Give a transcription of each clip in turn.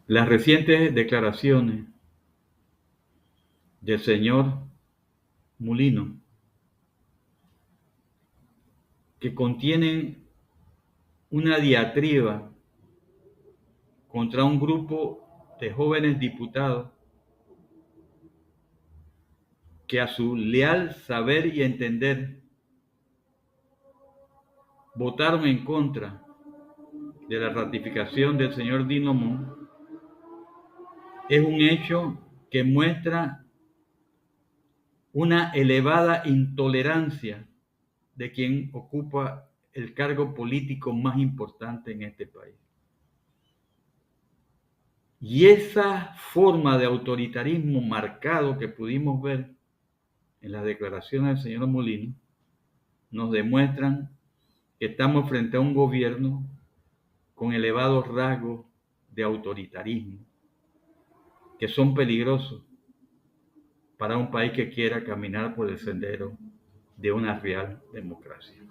Las recientes declaraciones del señor Mulino, que contienen una diatriba contra un grupo de jóvenes diputados que a su leal saber y entender votaron en contra de la ratificación del señor Dino Mon, es un hecho que muestra una elevada intolerancia de quien ocupa el cargo político más importante en este país. Y esa forma de autoritarismo marcado que pudimos ver en las declaraciones del señor Molino nos demuestran que estamos frente a un gobierno con elevados rasgos de autoritarismo que son peligrosos para un país que quiera caminar por el sendero de una real democracia.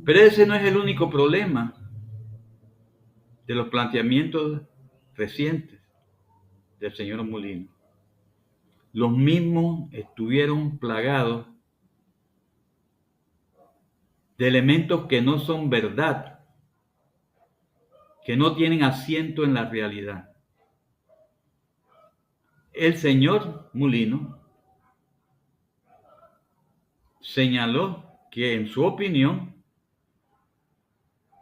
Pero ese no es el único problema de los planteamientos recientes del señor Molino. Los mismos estuvieron plagados de elementos que no son verdad, que no tienen asiento en la realidad. El señor Molino señaló que, en su opinión,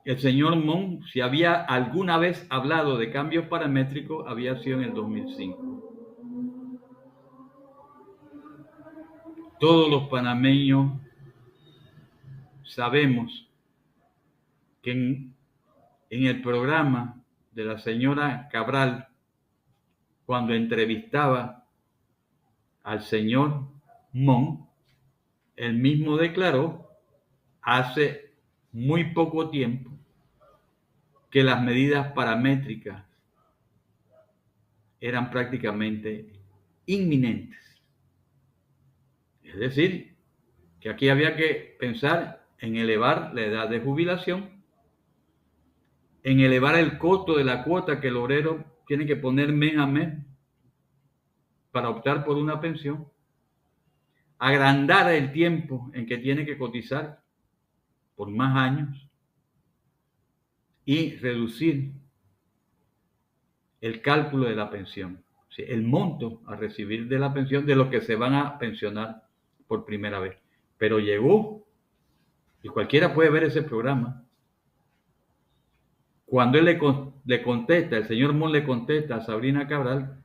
el señor Mon, si había alguna vez hablado de cambios paramétricos, había sido en el 2005. Todos los panameños sabemos que en el programa de la señora Cabral, cuando entrevistaba al señor Mon, él mismo declaró hace muy poco tiempo que las medidas paramétricas eran prácticamente inminentes. Es decir, que aquí había que pensar en elevar la edad de jubilación, en elevar el costo de la cuota que el obrero tiene que poner mes a mes para optar por una pensión, agrandar el tiempo en que tiene que cotizar por más años y reducir el cálculo de la pensión, el monto a recibir de la pensión de los que se van a pensionar por primera vez. Pero llegó, y cualquiera puede ver ese programa, cuando él le contesta, el señor Mon le contesta a Sabrina Cabral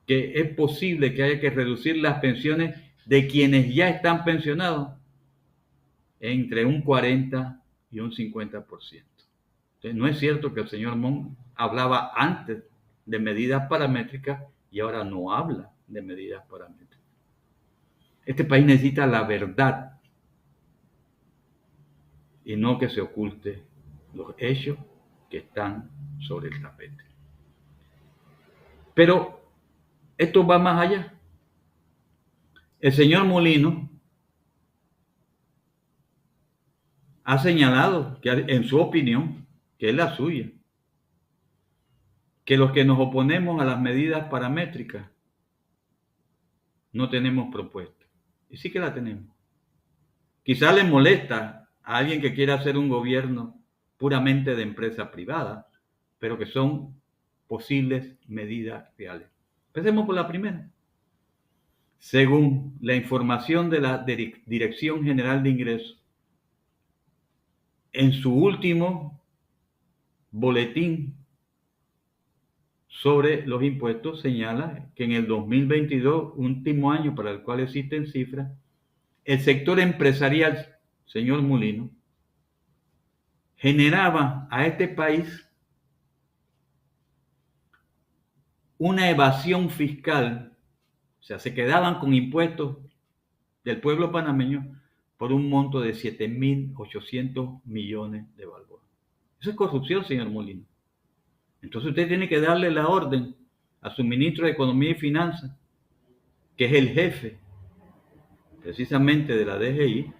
que es posible que haya que reducir las pensiones de quienes ya están pensionados entre un 40 y un 50%. Entonces, no es cierto que el señor Mon hablaba antes de medidas paramétricas y ahora no habla de medidas paramétricas. Este país necesita la verdad y no que se oculte los hechos que están sobre el tapete. Pero esto va más allá. El señor Molino ha señalado que, en su opinión, que es la suya, que los que nos oponemos a las medidas paramétricas no tenemos propuesta. Y sí que la tenemos. Quizá le molesta a alguien que quiera hacer un gobierno puramente de empresa privada, pero que son posibles medidas reales. Empecemos por la primera. Según la información de la Dirección General de Ingresos, en su último boletín sobre los impuestos señala que en el 2022, último año para el cual existen cifras, el sector empresarial, señor Molino, generaba a este país una evasión fiscal, o sea, se quedaban con impuestos del pueblo panameño por un monto de 7.800 millones de balboas. Eso es corrupción, señor Molino. Entonces usted tiene que darle la orden a su ministro de Economía y Finanzas, que es el jefe precisamente de la DGI,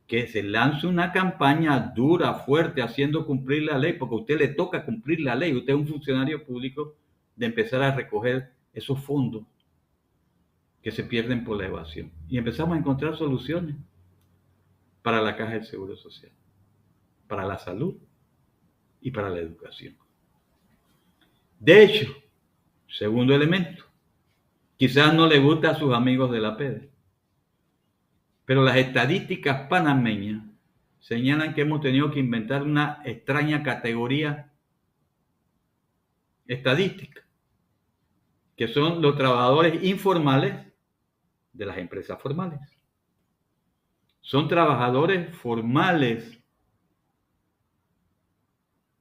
que se lance una campaña dura, fuerte, haciendo cumplir la ley, porque a usted le toca cumplir la ley, usted es un funcionario público, de empezar a recoger esos fondos que se pierden por la evasión. Y empezamos a encontrar soluciones para la Caja del Seguro Social, para la salud y para la educación. De hecho, segundo elemento, quizás no le gusta a sus amigos de la PEDE, pero las estadísticas panameñas señalan que hemos tenido que inventar una extraña categoría estadística, que son los trabajadores informales de las empresas formales. Son trabajadores formales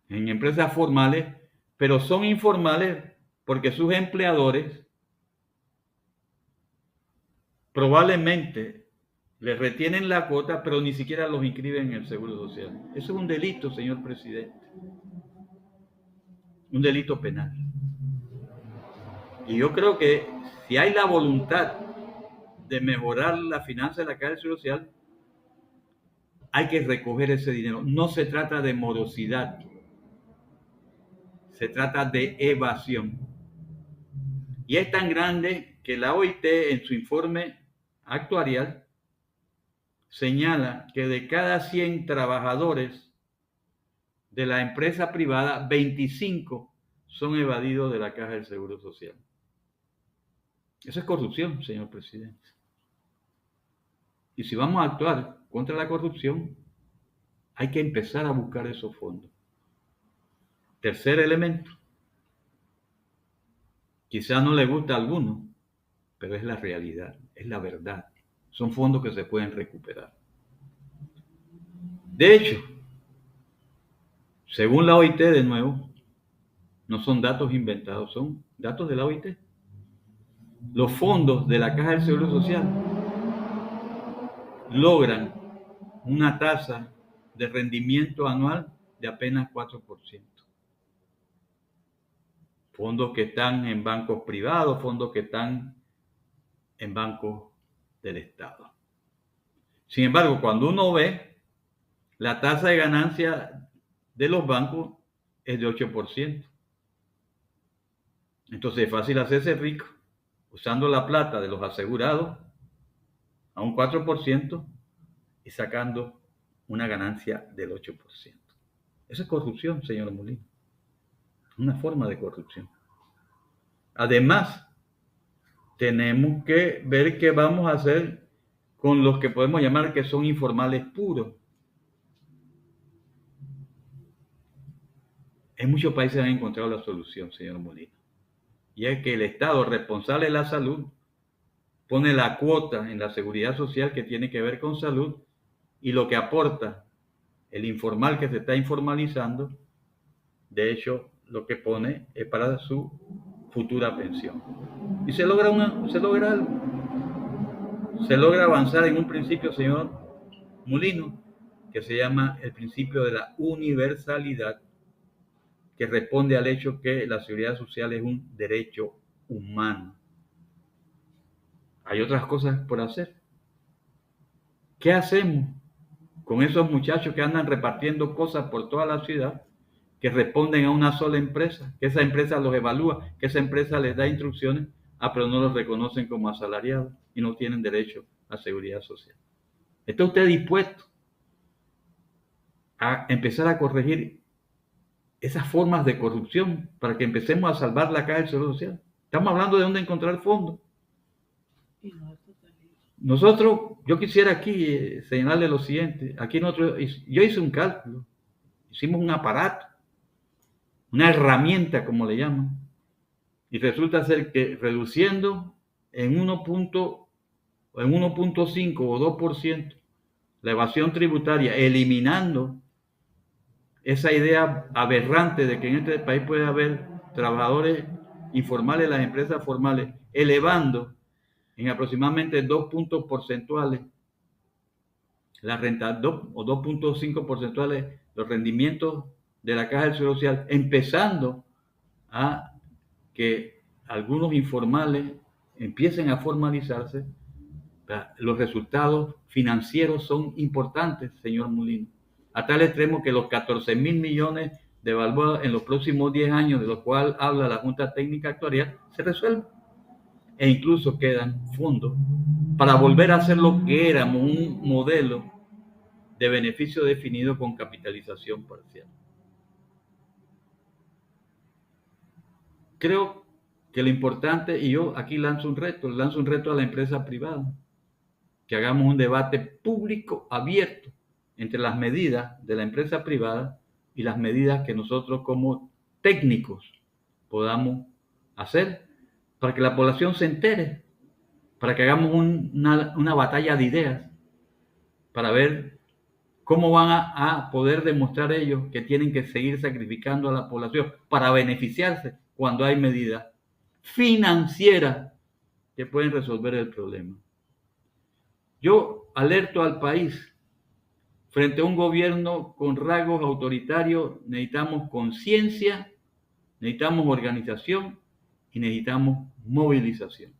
en empresas formales, pero son informales porque sus empleadores probablemente les retienen la cuota, pero ni siquiera los inscriben en el Seguro Social. Eso es un delito, señor presidente. Un delito penal. Y yo creo que si hay la voluntad de mejorar la finanza de la Caja del Seguro Social, hay que recoger ese dinero. No se trata de morosidad, se trata de evasión. Y es tan grande que la OIT en su informe actuarial señala que de cada 100 trabajadores de la empresa privada, 25 son evadidos de la Caja del Seguro Social. Eso es corrupción, señor presidente. Y si vamos a actuar contra la corrupción, hay que empezar a buscar esos fondos. Tercer elemento. Quizás no le gusta a alguno, pero es la realidad, es la verdad. Son fondos que se pueden recuperar. De hecho, según la OIT, de nuevo, no son datos inventados, son datos de la OIT. Los fondos de la Caja del Seguro Social logran una tasa de rendimiento anual de apenas 4%. Fondos que están en bancos privados, fondos que están en bancos del Estado. Sin embargo, cuando uno ve, la tasa de ganancia de los bancos es de 8%. Entonces es fácil hacerse rico usando la plata de los asegurados a un 4% y sacando una ganancia del 8%. Eso es corrupción, señor Molina. Una forma de corrupción. Además, tenemos que ver qué vamos a hacer con los que podemos llamar que son informales puros. En muchos países han encontrado la solución, señor Molina. Y es que el Estado responsable de la salud pone la cuota en la seguridad social que tiene que ver con salud y lo que aporta el informal que se está informalizando, de hecho, lo que pone es para su futura pensión. Y se logra avanzar en un principio, señor Molino, que se llama el principio de la universalidad, que responde al hecho que la seguridad social es un derecho humano. Hay otras cosas por hacer. ¿Qué hacemos con esos muchachos que andan repartiendo cosas por toda la ciudad, que responden a una sola empresa, que esa empresa los evalúa, que esa empresa les da instrucciones, pero no los reconocen como asalariados y no tienen derecho a seguridad social? ¿Está usted dispuesto a empezar a corregir esas formas de corrupción para que empecemos a salvar la Caja del Seguro Social? Estamos hablando de dónde encontrar fondos. Nosotros, yo quisiera aquí señalarle lo siguiente. Aquí yo hice un cálculo, hicimos un aparato, una herramienta, como le llaman, y resulta ser que reduciendo en 1.5 o 2% la evasión tributaria, eliminando esa idea aberrante de que en este país puede haber trabajadores informales en las empresas formales, elevando en aproximadamente 2 puntos porcentuales la renta, 2 o 2.5 porcentuales los rendimientos de la Caja del Seguro Social, empezando a que algunos informales empiecen a formalizarse, Los resultados financieros son importantes, señor Molino, a tal extremo que los 14.000 millones de balboas en los próximos 10 años, de los cuales habla la Junta Técnica Actuarial, se resuelven. E incluso quedan fondos para volver a hacer lo que éramos, un modelo de beneficio definido con capitalización parcial. Creo que lo importante, y yo aquí lanzo un reto a la empresa privada, que hagamos un debate público abierto entre las medidas de la empresa privada y las medidas que nosotros como técnicos podamos hacer para que la población se entere, para que hagamos una batalla de ideas, para ver cómo van a poder demostrar ellos que tienen que seguir sacrificando a la población para beneficiarse cuando hay medidas financieras que pueden resolver el problema. Yo alerto al país, frente a un gobierno con rasgos autoritarios, necesitamos conciencia, necesitamos organización y necesitamos movilización.